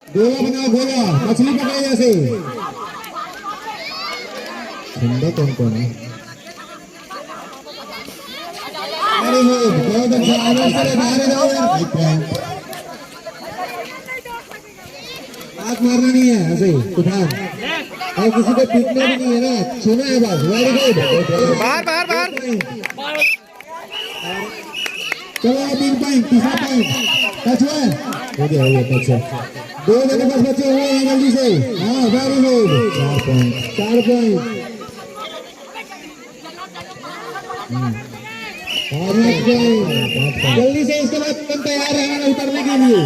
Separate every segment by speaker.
Speaker 1: गोला बनाओ गोला, मछली पकड़े जैसे। ठंडा कौन कौन है? अरे वो बहुत अच्छा आगे से बाहर जाओ यार। हाथ मारना नहीं है ऐसे तूफान, और किसी को पीटना भी नहीं है ना, छूना है बस। वेरी गुड,
Speaker 2: बाहर बाहर बाहर।
Speaker 1: चलो 3 पॉइंट, तीसरा पॉइंट टच हुआ, हो गया टच है। 2 मेरे पास बचे हुए हैं जल्दी से। हाँ वेरी गुड, 4 पॉइंट 4 पॉइंट। जल्दी से इसके बाद तुम तैयार रहना उतरने के लिए।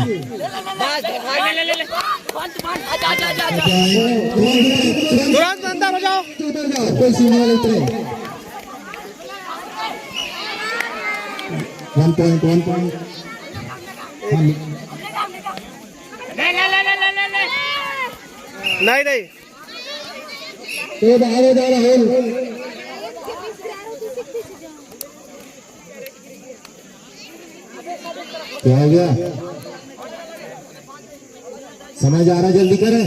Speaker 2: तुरंत अंदर हो जाओ,
Speaker 1: उतर जाओ, कोई सीने वाले उतरे। 1 पॉइंट 1 पॉइंट।
Speaker 2: नहीं नहीं
Speaker 1: तो बाहर हो जा रहा है। क्या हो गया? समझ आ रहा, जल्दी करें।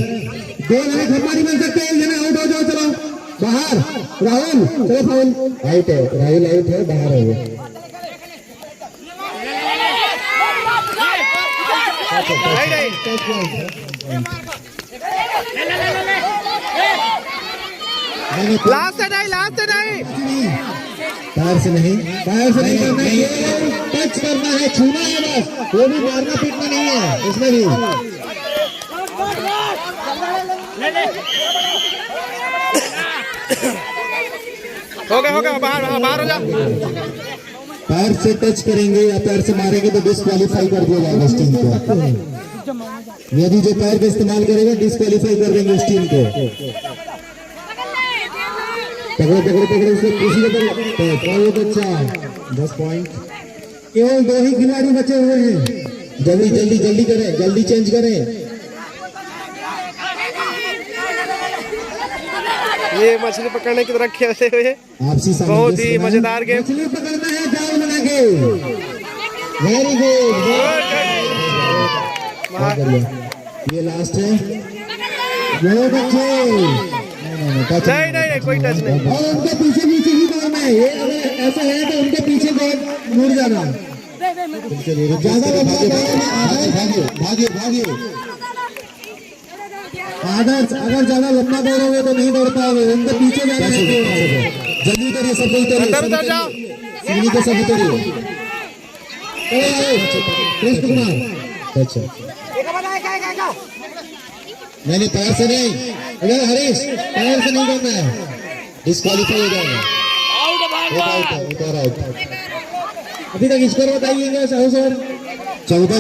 Speaker 1: 2 जने खम्मा नहीं बन सकते, 1 जना आउट हो जाओ। चलो बाहर, राहुल चलो फाउल। आउट है राहुल, आउट है, बाहर है वो।
Speaker 2: लास्ट है नहीं, लास्ट है नहीं।
Speaker 1: पैर से नहीं, पैर से नहीं करना है, टच करना है, छूना है बस। वो भी मारना पीटना नहीं है उसमें भी।
Speaker 2: हो गया बाहर बाहर हो जा।
Speaker 1: पैर से टच करेंगे या पैर से मारेंगे तो डिस्क्वालीफाई कर दिया जाएगा उस टीम को। यदि जो पैर का इस्तेमाल करेगा डिस्क्वालीफाई कर देंगे उस टीम को। पकड़ो पकड़ो पकड़ो उसको, किसी को बहुत अच्छा। 10 पॉइंट। केवल 2 ही खिलाड़ी बचे हुए हैं। जल्दी जल्दी जल्दी करें, जल्दी चेंज करें।
Speaker 2: ये मछली पकड़ने की तरह खेलते हुए
Speaker 1: आपसी
Speaker 2: बहुत ही मजेदार गेम।
Speaker 1: मछली पकड़ना है जाल बना के। वेरी गुड, ये लास्ट है। बहुत अच्छे।
Speaker 2: नहीं नहीं नहीं कोई टच नहीं।
Speaker 1: और उनके पीछे पीछे ही दौड़ना है। ये अगर ऐसा है तो उनके पीछे मुड़ जाना। ज्यादा भागे भागे। अगर ज्यादा लंबा दौड़ोगे तो नहीं दौड़ पाओगे, उनके पीछे जाना है। जल्दी करिए, सब उतरिए, सीढ़ी को सब उतरिए। कृष्ण कुमार अच्छा नहीं, पैर से नहीं। अगर हरीश पैर से नहीं करना है, डिस्क्वालीफाई हो जाएगा। अभी तक स्कोर बताइएगा साहू सर। 14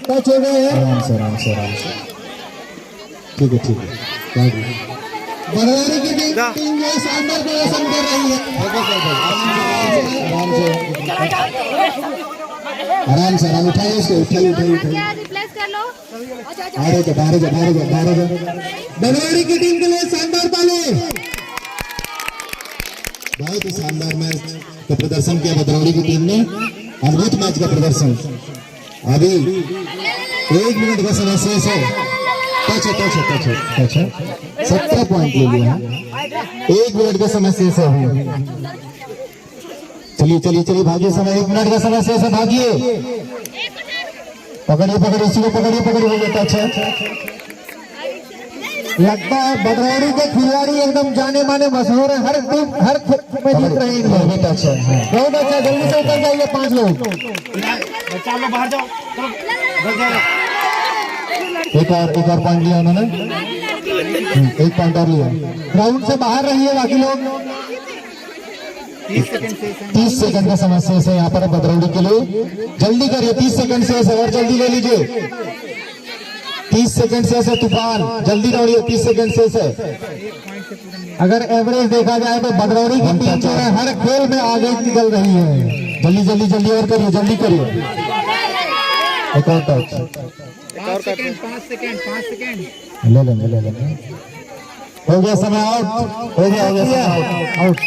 Speaker 1: टच हो गए। आराम से आराम से आराम से। ठीक है ठीक है। बरवारी की टीम जो शानदार प्रदर्शन कर रही है। आराम से आराम, उठाइए उसको, उठाइए। बाहर जा बाहर जा बाहर जा बाहर जा। बरवारी की टीम के लिए शानदार ताली। बहुत ही शानदार मैच का प्रदर्शन किया बदरौली की टीम ने। अद्भुत मैच का प्रदर्शन। अभी 1 मिनट का समय शेष है। टच 17 पॉइंट ले लिया है। 1 मिनट का समय शेष है। चलिए चलिए चलिए भागिए, समय 1 मिनट का समय शेष है, भागिए। पकड़िए पकड़िए, इसी को पकड़िए हो गया। टच लगता है बदरौली के खिलाड़ी एकदम जाने माने मशहूर है, हर टीम हर में जीत रहे हैं। बहुत अच्छा, जल्दी से उतर जाइए 5 लोग।
Speaker 2: बाहर जाओ,
Speaker 1: एक और पॉइंट लिया उन्होंने। 1 पॉइंट और लिया। ग्राउंड से बाहर रहिए बाकी लोग। 30 सेकंड का समय शेष है यहाँ पर बदरौली के लिए। जल्दी करिए, 30 सेकंड शेष है और जल्दी ले लीजिए। 30 सेकंड शेष है। तूफान जल्दी दौड़िए, 30 सेकंड शेष है। अगर एवरेज देखा जाए तो बदरौली की टीम जो है हर खेल में आगे निकल रही है। जल्दी जल्दी जल्दी और करिए, जल्दी करिए। एक और टच,
Speaker 2: 5 सेकंड
Speaker 1: ले लेंगे। हो गया समय आउट, हो गया समय आउट।